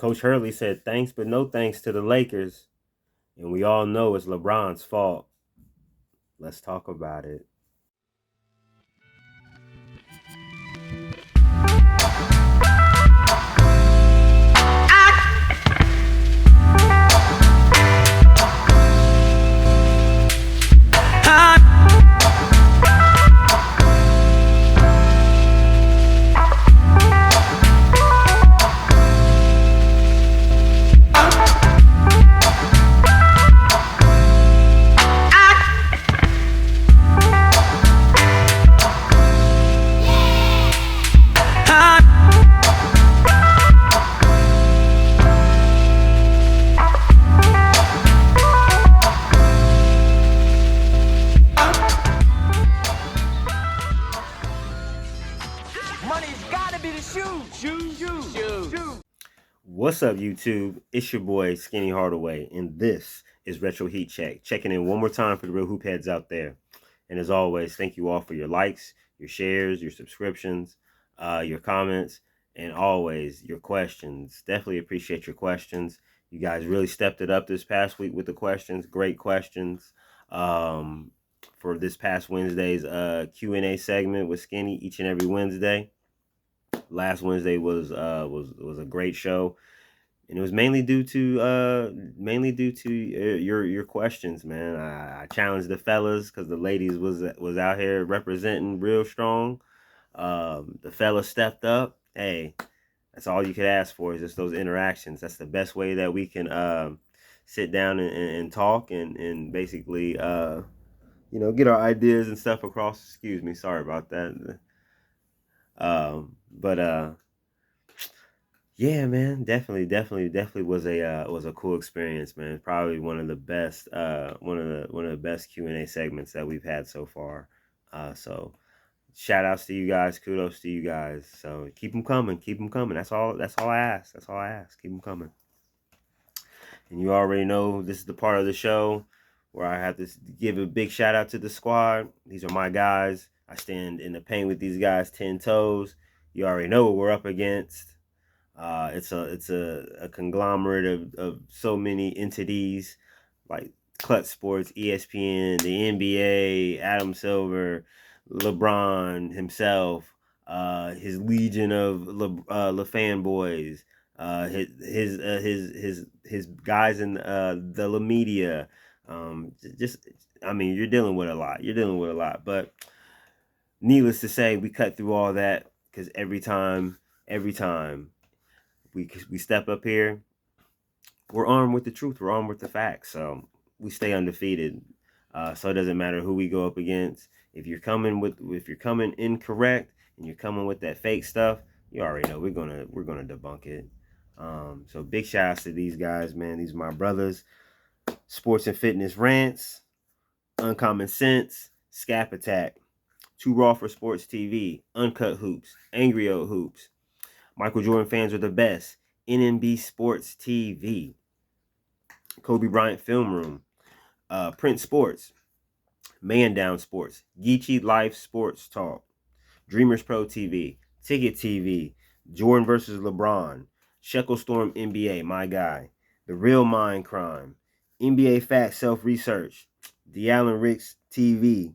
Coach Hurley said thanks, but no thanks to the Lakers. And we all know it's LeBron's fault. Let's talk about it. What's up, YouTube? It's your boy, Skinny Hardaway, and this is Retro Heat Check. Checking in one more time for the real hoop heads out there. And as always, thank you all for your likes, your shares, your subscriptions, your comments, and always your questions. Definitely appreciate your questions. You guys really stepped it up this past week with the questions. Great questions. For this past Wednesday's Q&A segment with Skinny each and every Wednesday. Last Wednesday was a great show. And it was mainly due to your questions, man. I challenged the fellas because the ladies was out here representing real strong. The fellas stepped up. Hey, that's all you could ask for is just those interactions. That's the best way that we can sit down and talk and basically get our ideas and stuff across. Excuse me, sorry about that. But yeah, man, definitely was a cool experience, man. Probably one of the best Q&A segments that we've had so far. So shout outs to you guys, kudos to you guys. So keep them coming. That's all I ask. Keep them coming. And you already know this is the part of the show where I have to give a big shout out to the squad. These are my guys. I stand in the paint with these guys 10 toes. You already know what we're up against. It's a conglomerate of so many entities like Clutch Sports, ESPN, the NBA, Adam Silver, LeBron himself, his legion of Le fanboys, his guys in the La Media. You're dealing with a lot. But needless to say, we cut through all that because every time we step up here, we're armed with the truth. We're armed with the facts. So we stay undefeated. So it doesn't matter who we go up against. If you're coming incorrect and you're coming with that fake stuff, you already know we're gonna debunk it. So big shout outs to these guys, man. These are my brothers. Sports and Fitness Rants, Uncommon Sense, Scap Attack, Too Raw for Sports TV, Uncut Hoops, Angry Old Hoops. Michael Jordan fans are the best. NMB Sports TV, Kobe Bryant Film Room, Print Sports, Man Down Sports, Geechee Life Sports Talk, Dreamers Pro TV, Ticket TV, Jordan versus LeBron, Shekel Storm NBA, my guy, The Real Mind Crime, NBA Fact Self Research, The Allen Ricks TV,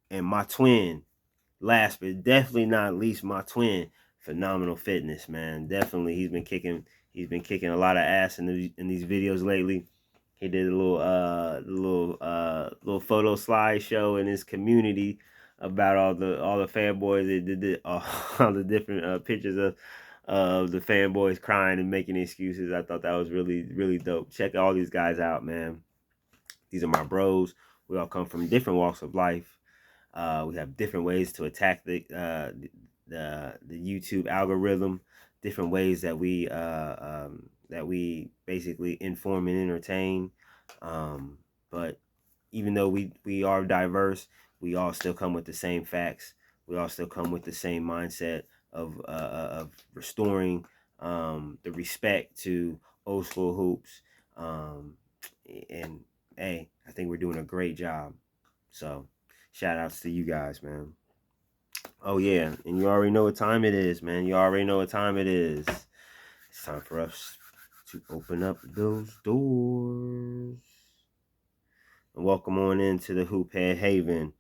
and my twin, last but definitely not least, my twin, Phenomenal Fitness, man. Definitely, he's been kicking a lot of ass in these videos lately. He did a little photo slideshow in his community about all the fanboys. They did all the different pictures of the fanboys crying and making excuses. I thought that was really dope. Check all these guys out, man. These are my bros. We all come from different walks of life. We have different ways to attack the YouTube algorithm, different ways that we basically inform and entertain. But even though we are diverse, we all still come with the same facts. We all still come with the same mindset of restoring the respect to old school hoops. And hey, I think we're doing a great job. So shout outs to you guys, man. Oh yeah, and you already know what time it is, man. It's time for us to open up those doors. And welcome on into the Hoophead Haven.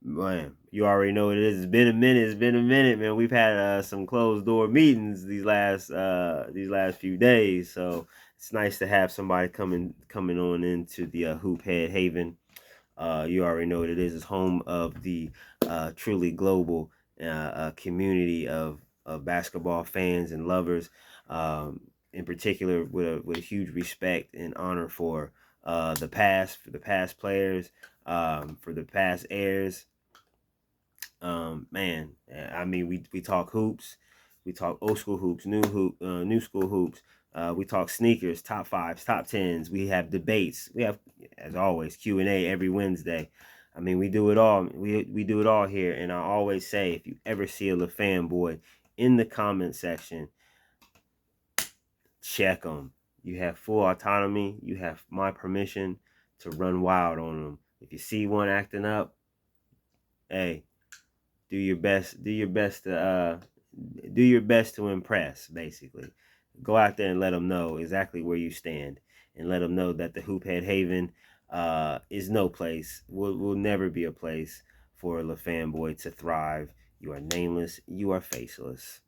Man, you already know what it is. It's been a minute, man. We've had some closed door meetings these last few days, so it's nice to have somebody coming on into the Hoophead Haven. You already know what it is. It's home of the truly global community of basketball fans and lovers. In particular, with a huge respect and honor for the past players, for the past heirs. Man, I mean, we talk hoops, we talk old school hoops, new school hoops. We talk sneakers, top fives, top tens. We have debates. We have, as always, Q&A every Wednesday. I mean, we do it all. We do it all here. And I always say, if you ever see a fanboy in the comment section, check them. You have full autonomy. You have my permission to run wild on them. If you see one acting up, hey, do your best to impress. Basically, go out there and let them know exactly where you stand, and let them know that the Hoophead Haven is no place, will never be a place for a fanboy to thrive. You are nameless, you are faceless.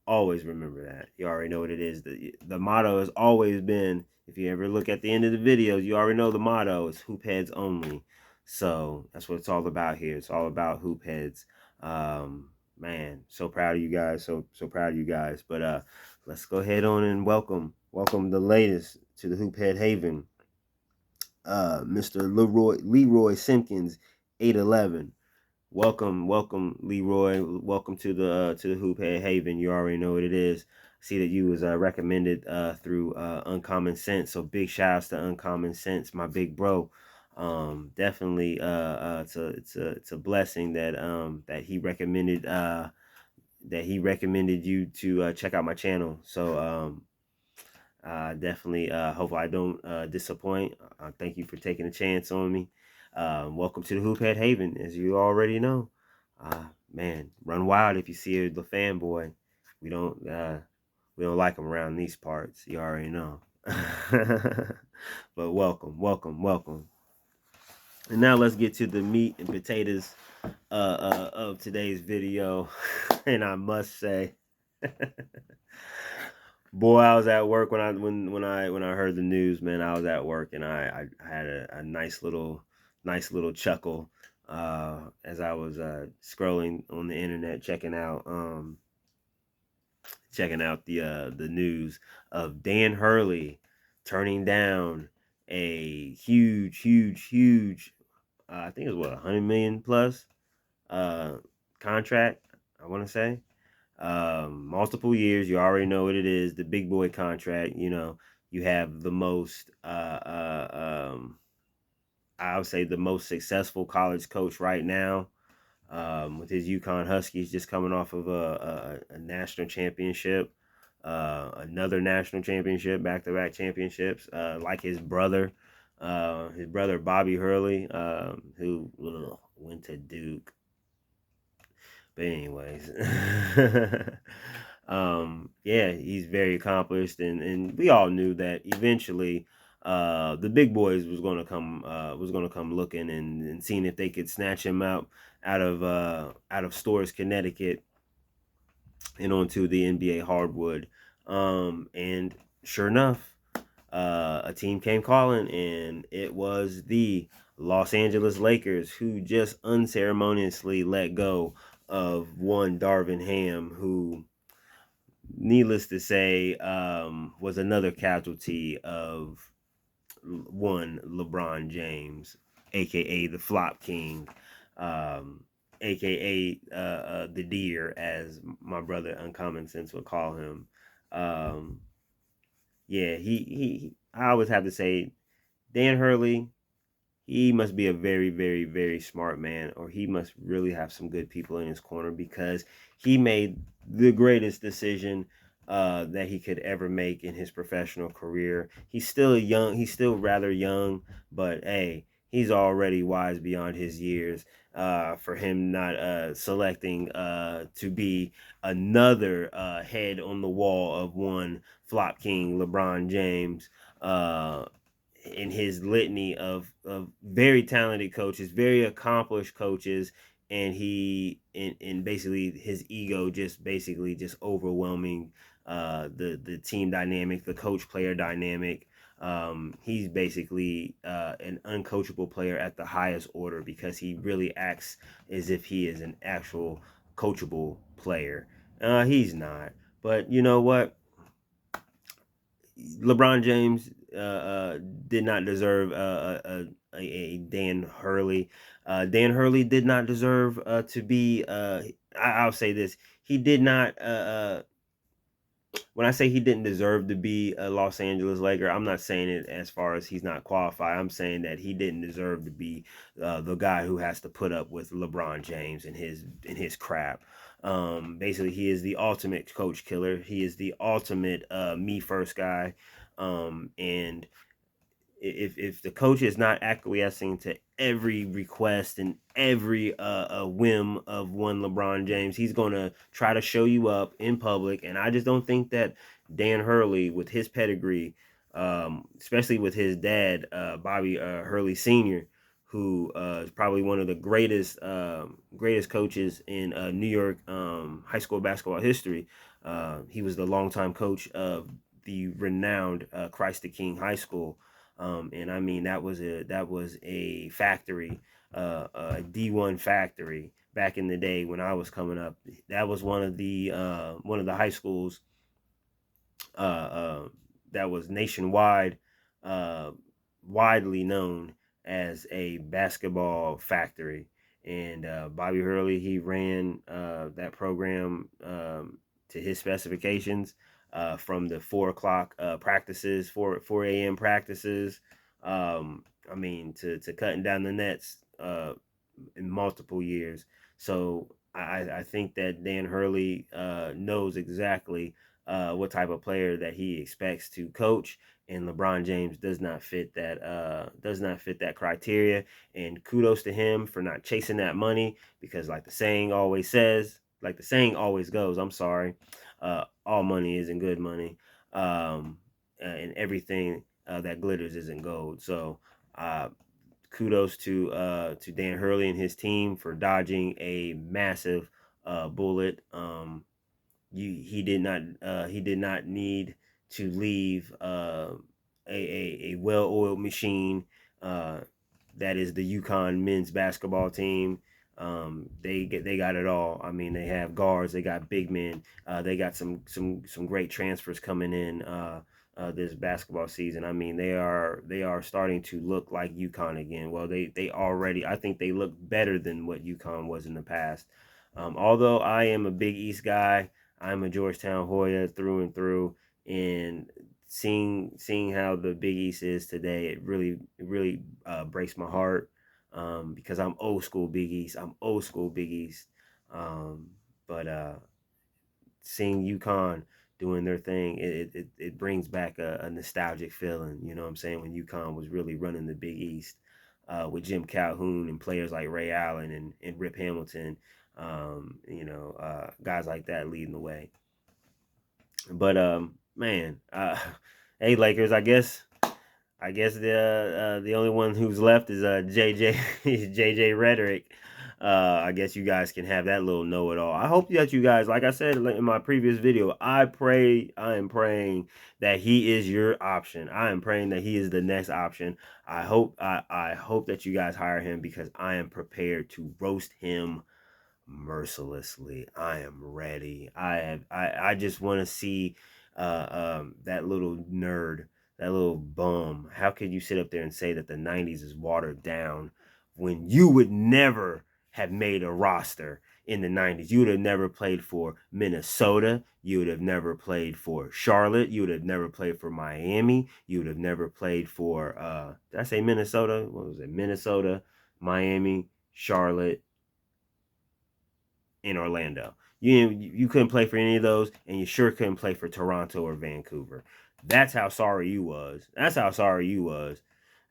Always remember that. You already know what it is. The motto has always been, if you ever look at the end of the videos, you already know the motto is hoop heads only. So that's what it's all about here. It's all about hoop heads. Man, so proud of you guys. So proud of you guys. But let's go ahead on and welcome the latest to the Hoophead Haven. Mr. Leroy Simpkins, 811. Welcome, Leroy. Welcome to the Hoophead Haven. You already know what it is. See that you was recommended through Uncommon Sense. So big shout outs to Uncommon Sense, my big bro. Definitely, it's a blessing that he recommended you to check out my channel. So definitely, hopefully I don't disappoint. Thank you for taking a chance on me. Welcome to the Hoophead Haven, as you already know. Man, run wild if you see the fanboy. We don't like them around these parts. You already know. But welcome. And now let's get to the meat and potatoes of today's video. And I must say, boy, I was at work when I heard the news, man. I was at work and I had a nice little chuckle as I was scrolling on the internet, checking out the news of Dan Hurley turning down a huge I think it was what, $100 million plus contract, I want to say. Multiple years. You already know what it is. The big boy contract. You know, you have the most I would say the most successful college coach right now, with his UConn Huskies just coming off of a national championship, another national championship, back-to-back championships, like his brother Bobby Hurley, who went to Duke. But anyways, yeah, he's very accomplished, and we all knew that eventually the big boys was gonna come looking and seeing if they could snatch him out of Storrs, Connecticut, and onto the NBA hardwood. And sure enough, a team came calling, and it was the Los Angeles Lakers, who just unceremoniously let go of one Darvin Ham, who, needless to say, was another casualty of one LeBron James, aka the Flop King, aka the Deer, as my brother Uncommon Sense would call him. Yeah, he I always have to say, Dan Hurley, he must be a very smart man, or he must really have some good people in his corner, because he made the greatest decision that he could ever make in his professional career. He's still rather young, but hey, he's already wise beyond his years. for him not selecting to be another head on the wall of one flop king, LeBron James, in his litany of very talented coaches, very accomplished coaches, and and basically his ego just basically just overwhelming the team dynamic, the coach player dynamic. He's basically an uncoachable player at the highest order because he really acts as if he is an actual coachable player. He's not. But you know what? LeBron James did not deserve a Dan Hurley. Dan Hurley did not deserve to be. I'll say this: he did not. When I say he didn't deserve to be a Los Angeles Laker, I'm not saying it as far as he's not qualified. I'm saying that he didn't deserve to be the guy who has to put up with LeBron James and his crap. Basically, he is the ultimate coach killer. He is the ultimate me first guy. And if the coach is not acquiescing to every request and every whim of one LeBron James, he's going to try to show you up in public. And I just don't think that Dan Hurley, with his pedigree, especially with his dad, Bobby Hurley Sr., who is probably one of the greatest coaches in New York high school basketball history. He was the longtime coach of the renowned Christ the King High School. And I mean that was a factory, a D1 factory back in the day when I was coming up. That was one of the high schools uh, uh, that was nationwide, uh, widely known as a basketball factory. And Bobby Hurley, he ran that program to his specifications, from the 4 o'clock practices, 4 a.m. practices. I mean, to cutting down the nets in multiple years. So I think that Dan Hurley knows exactly what type of player that he expects to coach, and LeBron James does not fit that criteria. And kudos to him for not chasing that money, because like the saying always goes, I'm sorry, all money isn't good money, and everything that glitters isn't gold. So kudos to Dan Hurley and his team for dodging a massive bullet. He did not need to leave a well-oiled machine that is the UConn men's basketball team. They got it all. I mean, they have guards, they got big men, they got some great transfers coming in this basketball season. I mean, they are starting to look like UConn again. Well, they already, I think they look better than what UConn was in the past. Although I am a Big East guy, I'm a Georgetown Hoya through and through, and seeing how the Big East is today, it really breaks my heart, because I'm old school Big East. I'm old school Big East. But seeing UConn doing their thing, it brings back a nostalgic feeling. You know what I'm saying? When UConn was really running the Big East, with Jim Calhoun and players like Ray Allen and Rip Hamilton, guys like that leading the way. But man, hey Lakers, I guess the only one who's left is JJ JJ Rhetoric. I guess you guys can have that little know-it-all. I hope that you guys, like I said in my previous video, I am praying that he is your option. I am praying that he is the next option. I hope that you guys hire him, because I am prepared to roast him mercilessly. I am ready. I just want to see that little nerd, that little bum. How could you sit up there and say that the 90s is watered down when you would never have made a roster in the 90s? You would have never played for Minnesota. You would have never played for Charlotte. You would have never played for Miami. You would have never played for did I say Minnesota? What was it? Minnesota, Miami, Charlotte, in Orlando. You couldn't play for any of those, and you sure couldn't play for Toronto or Vancouver. That's how sorry you was. That's how sorry you was.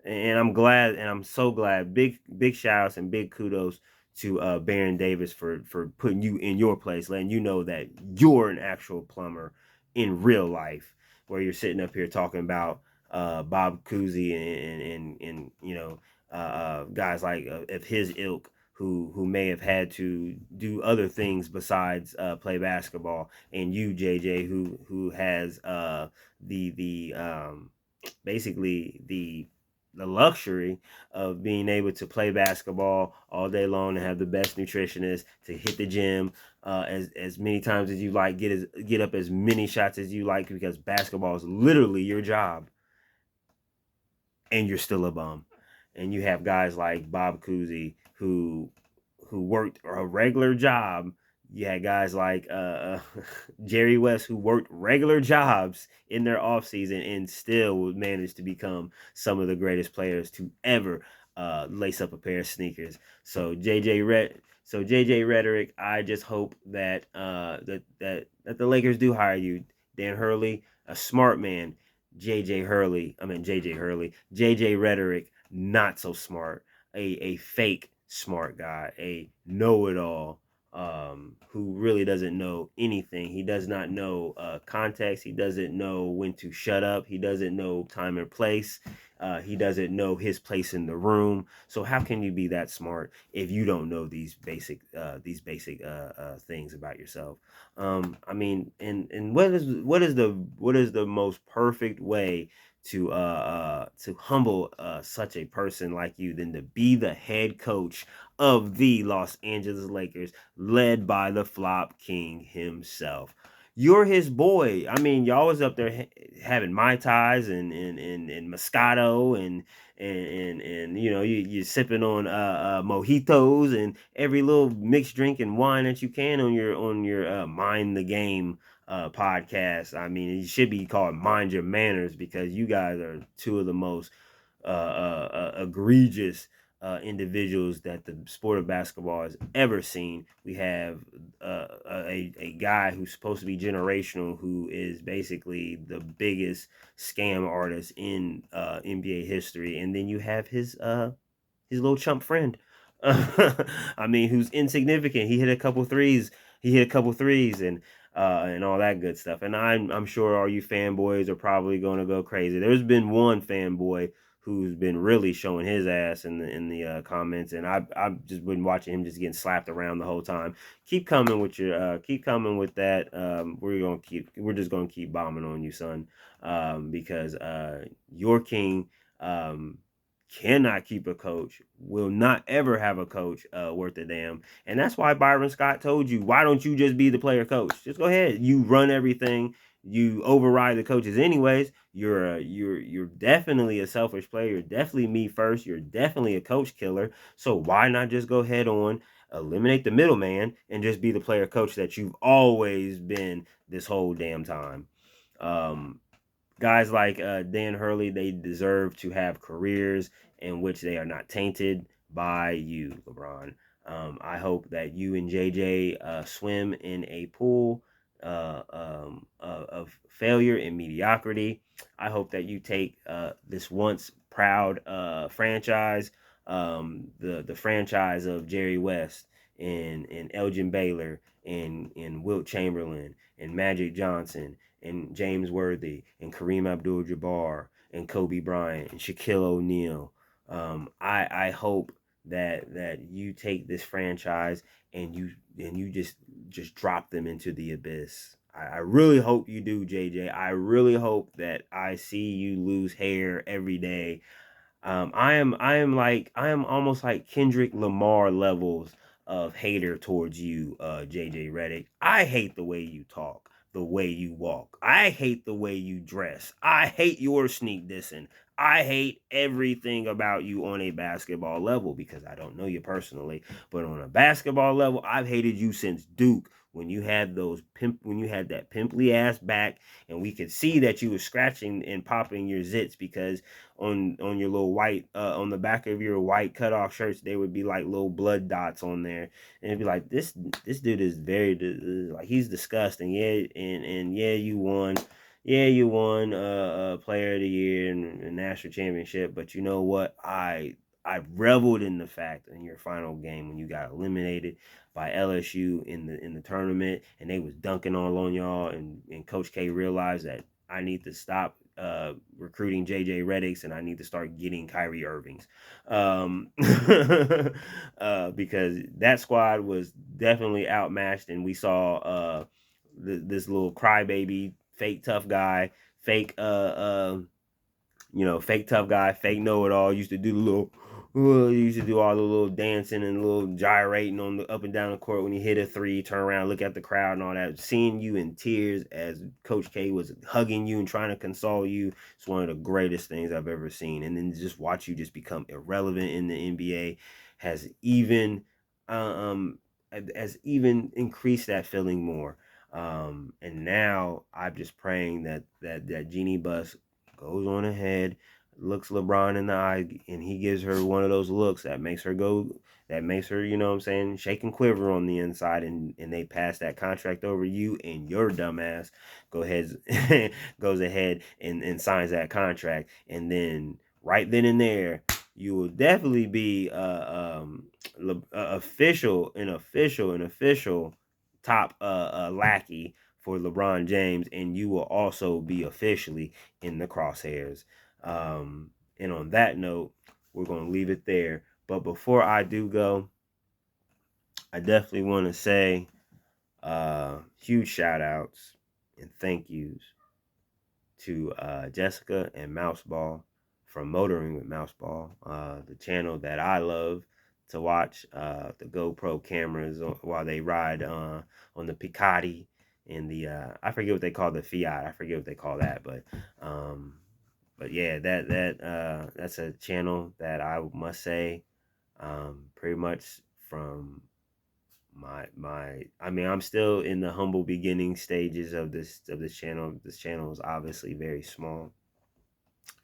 And I'm glad, and I'm so glad. Big shout outs and big kudos to Baron Davis for putting you in your place, letting you know that you're an actual plumber in real life, where you're sitting up here talking about Bob Cousy and guys like of his ilk who may have had to do other things besides play basketball, and you JJ who has the basically the luxury of being able to play basketball all day long and have the best nutritionist, to hit the gym as many times as you like, get up as many shots as you like, because basketball is literally your job, and you're still a bum. And you have guys like Bob Cousy who worked a regular job. You had guys like Jerry West who worked regular jobs in their offseason and still would manage to become some of the greatest players to ever lace up a pair of sneakers. So JJ Rhetoric, I just hope that that the Lakers do hire you, Dan Hurley, a smart man. JJ Hurley, JJ Rhetoric, not so smart, a fake smart guy, a know-it-all, who really doesn't know anything. He does not know context. He doesn't know when to shut up. He doesn't know time and place. He doesn't know his place in the room. So how can you be that smart if you don't know these basic things about yourself? I mean, and what is the most perfect way to humble such a person like you than to be the head coach of the Los Angeles Lakers, led by the Flop King himself? You're his boy. I mean, y'all was up there having Mai Tais and Moscato and you're sipping on mojitos and every little mixed drink and wine that you can on your Mind the Game podcast. I mean, it should be called Mind Your Manners, because you guys are two of the most egregious individuals that the sport of basketball has ever seen. We have a guy who's supposed to be generational, who is basically the biggest scam artist in NBA history, and then you have his little chump friend. I mean, who's insignificant. He hit a couple threes. And all that good stuff. And I'm sure all you fanboys are probably going to go crazy. There's been one fanboy who's been really showing his ass in the comments, and I've just been watching him just getting slapped around the whole time. Keep coming with that. We're just gonna keep bombing on you, son, because your king cannot keep a coach, will not ever have a coach worth a damn. And that's why Byron Scott told you, why don't you just be the player coach? Just go ahead. You run everything. You override the coaches anyways. You're definitely a selfish player. You're definitely me first. You're definitely a coach killer. So why not just go head on, eliminate the middleman, and just be the player coach that you've always been this whole damn time? Guys like Dan Hurley, they deserve to have careers in which they are not tainted by you, LeBron. I hope that you and JJ swim in a pool of failure and mediocrity. I hope that you take this once proud franchise, the franchise of Jerry West and Elgin Baylor and Wilt Chamberlain and Magic Johnson and James Worthy and Kareem Abdul-Jabbar and Kobe Bryant and Shaquille O'Neal. I hope that you take this franchise and you just drop them into the abyss. I really hope you do, JJ. I really hope that I see you lose hair every day. I am almost like Kendrick Lamar levels of hater towards you, JJ Redick. I hate the way you talk, the way you walk. I hate the way you dress. I hate your sneak dissing. I hate everything about you on a basketball level, because I don't know you personally, but on a basketball level, I've hated you since Duke, when you had that pimply ass back, and we could see that you were scratching and popping your zits, because on your little white on the back of your white cutoff shirts, there would be like little blood dots on there, and it'd be like, this dude is very like, he's disgusting. Yeah, and yeah, you won. Yeah, you won player of the year and national championship, but you know what? I reveled in the fact in your final game when you got eliminated by LSU in the tournament, and they was dunking all on y'all, and Coach K realized that I need to stop recruiting JJ Reddicks, and I need to start getting Kyrie Irvings, because that squad was definitely outmatched, and we saw this little crybaby, fake tough guy, fake fake tough guy, fake know-it-all, used to do the little, used to do all the little dancing and little gyrating on the up and down the court when he hit a three, turn around, look at the crowd and all that. Seeing you in tears as Coach K was hugging you and trying to console you, it's one of the greatest things I've ever seen. And then just watch you just become irrelevant in the NBA has even increased that feeling more. And now I'm just praying that Jeannie Buss goes on ahead, looks LeBron in the eye, and he gives her one of those looks that makes her you know what I'm saying, shake and quiver on the inside, and they pass that contract over you, and your dumbass goes ahead and signs that contract, and then right then and there you will definitely be an official top lackey for LeBron James, and you will also be officially in the crosshairs. And on that note, we're going to leave it there. But before I do go, I definitely want to say huge shout outs and thank yous to Jessica and Mouseball from Motoring with Mouseball, the channel that I love to watch the GoPro cameras while they ride on the Piccati and the I forget what they call the Fiat. I forget what they call that, but yeah, that's a channel that I must say pretty much from I mean, I'm still in the humble beginning stages of this channel. This channel is obviously very small,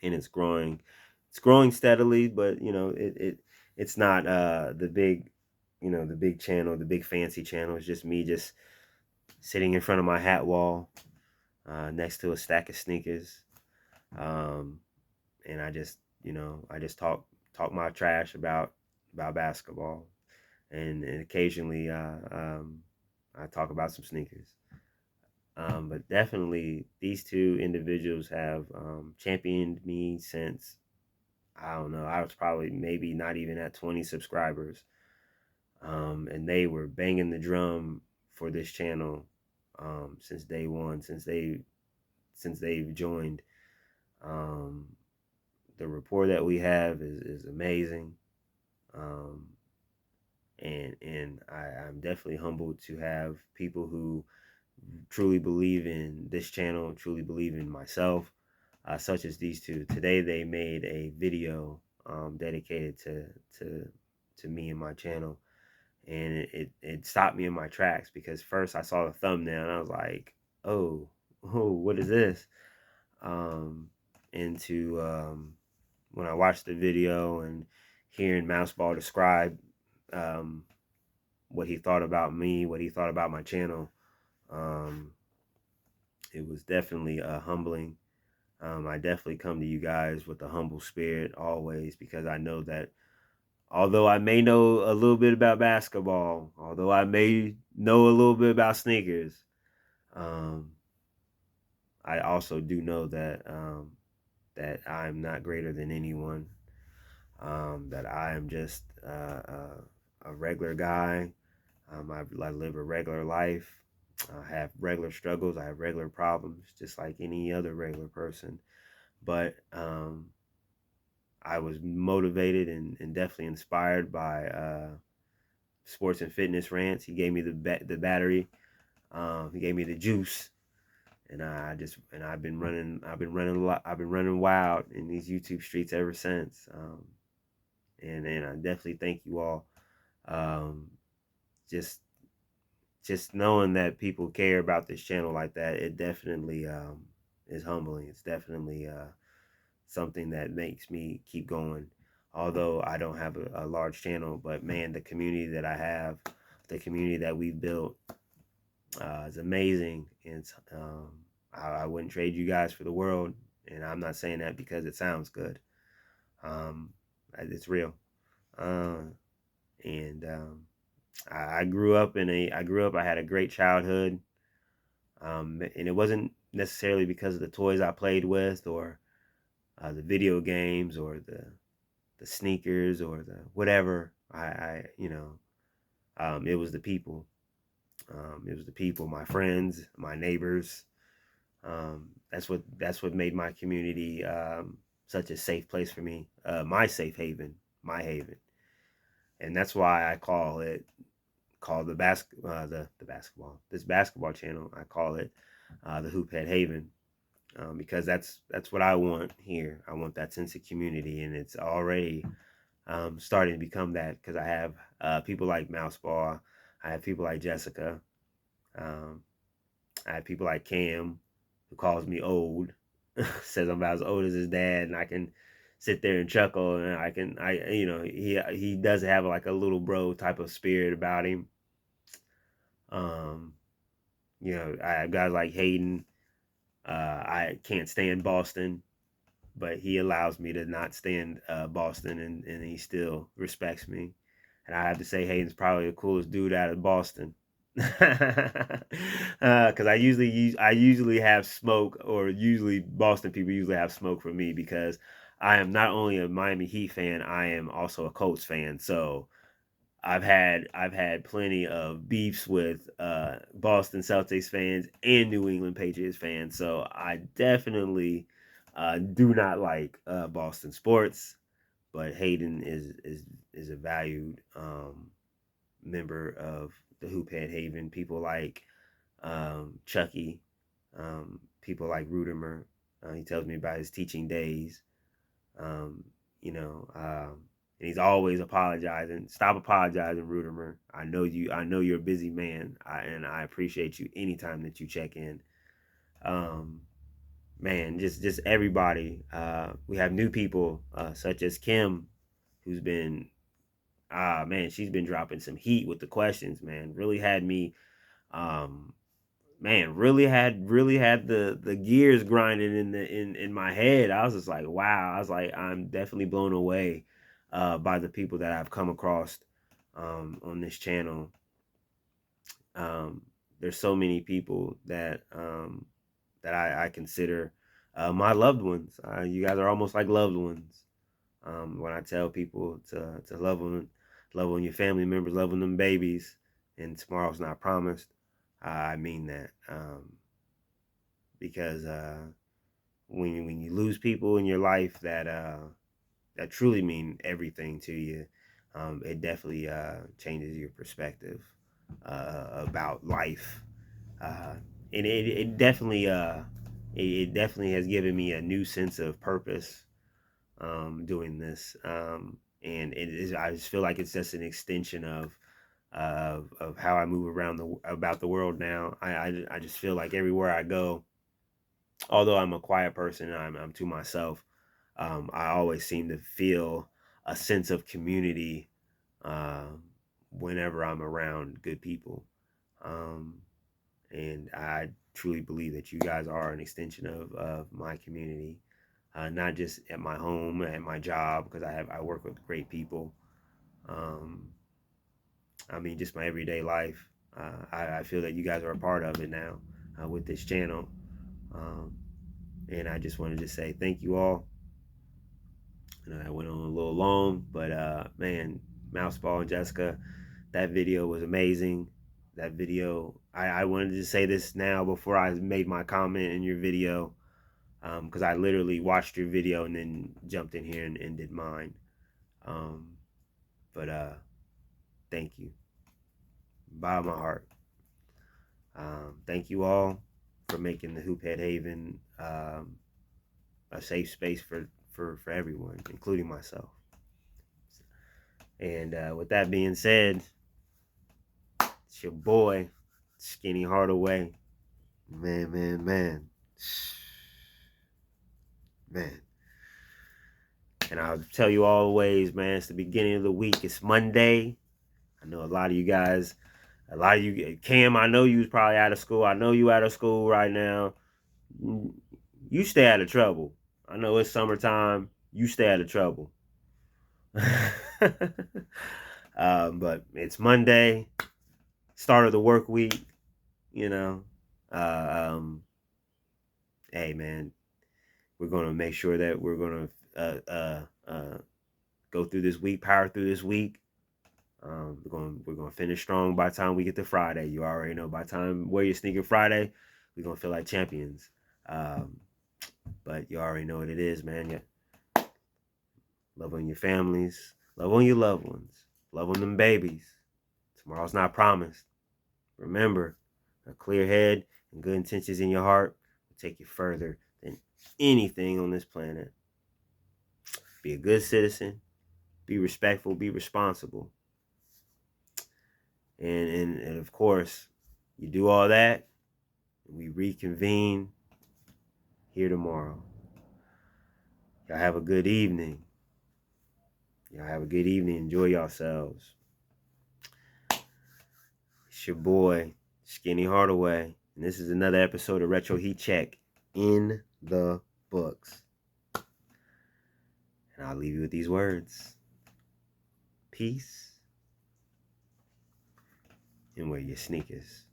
and it's growing steadily, but it's not the big the big channel, the big fancy channel. It's just me just sitting in front of my hat wall next to a stack of sneakers, and I just talk my trash about basketball, and occasionally I talk about some sneakers. But definitely these two individuals have championed me since, I don't know, I was probably maybe not even at 20 subscribers. And they were banging the drum for this channel since day one, since they've joined. The rapport that we have is amazing. And I'm definitely humbled to have people who truly believe in this channel, truly believe in myself, such as these two. Today they made a video dedicated to me and my channel, and it stopped me in my tracks, because first I saw the thumbnail and I was like, oh, what is this? Into when I watched the video and hearing Mouseball describe what he thought about me, what he thought about my channel, it was definitely humbling. I definitely come to you guys with a humble spirit always, because I know that although I may know a little bit about basketball, although I may know a little bit about sneakers, I also do know that that I'm not greater than anyone. That I am just a regular guy. I live a regular life. I have regular struggles. I have regular problems, just like any other regular person. But I was motivated and definitely inspired by Sports and Fitness Rants. He gave me the battery. He gave me the juice, and I've been running wild in these YouTube streets ever since. And I definitely thank you all. Just knowing that people care about this channel like that, it definitely is humbling. It's definitely something that makes me keep going. Although I don't have a large channel, but man, the community that I have, the community that we've built is amazing. And I wouldn't trade you guys for the world. And I'm not saying that because it sounds good. It's real. And I grew up I had a great childhood. And it wasn't necessarily because of the toys I played with, or the video games, or the sneakers, or the whatever. It was the people. It was the people, my friends, my neighbors. That's what made my community such a safe place for me. My safe haven, my haven, and that's why I call the basketball this basketball channel. I call it the Hoophead Haven, because that's what I want here. I want that sense of community, and it's already starting to become that, because I have people like Mouseball, I have people like Jessica, um, I have people like Cam, who calls me old, says I'm about as old as his dad, and I can sit there and chuckle, and he does have like a little bro type of spirit about him. Um, I have guys like Hayden. I can't stand Boston, but he allows me to not stand Boston, and he still respects me. And I have to say, Hayden's probably the coolest dude out of Boston. Because I usually have smoke, or usually Boston people usually have smoke for me, because I am not only a Miami Heat fan, I am also a Colts fan. So I've had plenty of beefs with Boston Celtics fans and New England Patriots fans. So I definitely do not like Boston sports. But Hayden is a valued member of the Hoophead Haven. People like Chucky, people like Rudimer. He tells me about his teaching days. Um, you know, and he's always apologizing. Stop apologizing, Rudimer. I know you. I know you're a busy man, and I appreciate you anytime that you check in. Um, Man, just everybody. We have new people, such as Kim, who's been man, she's been dropping some heat with the questions. Man, really had me. Um, really had the gears grinding in my head. I was just like, wow. I was like, I'm definitely blown away by the people that I've come across on this channel. um, there's so many people that I consider my loved ones. You guys are almost like loved ones. When I tell people to love on your family members, love on them babies, and tomorrow's not promised, I mean that. Because when you lose people in your life that truly mean everything to you, it definitely changes your perspective about life. And it definitely has given me a new sense of purpose doing this. And it is, I just feel like it's just an extension of how I move around about the world now. I just feel like everywhere I go, although I'm a quiet person, I'm to myself. I always seem to feel a sense of community uh, whenever I'm around good people. Um, and I truly believe that you guys are an extension of my community, not just at my home, at my job, because I work with great people. Um, I mean, just my everyday life. I feel that you guys are a part of it now with this channel. Um, and I just wanted to say thank you all. And I went on a little long, but man, Mouseball and Jessica, that video was amazing. That video, I wanted to say this now before I made my comment in your video, because I literally watched your video and then jumped in here and did mine. Um, but thank you, bottom of my heart. Thank you all for making the Hoophead Haven a safe space for everyone, including myself. And with that being said, it's your boy, Skinny Hardaway. Man. Man. And I'll tell you always, man, it's the beginning of the week. It's Monday. I know a lot of you, Cam, I know you was probably out of school. I know you out of school right now. You stay out of trouble. I know it's summertime. You stay out of trouble. But it's Monday, start of the work week, you know. Uh, um, hey, man, we're going to make sure that we're going to go through this week, power through this week. We're gonna finish strong by the time we get to Friday. You already know by the time wear your sneaker Friday, we're gonna feel like champions. But you already know what it is, man. Yeah. Love on your families, love on your loved ones, love on them babies. Tomorrow's not promised. Remember, a clear head and good intentions in your heart will take you further than anything on this planet. Be a good citizen, be respectful, be responsible. And of course, you do all that, and we reconvene here tomorrow. Y'all have a good evening. Enjoy yourselves. It's your boy, Skinny Hardaway. And this is another episode of Retro Heat Check in the books. And I'll leave you with these words. Peace. And wear your sneakers.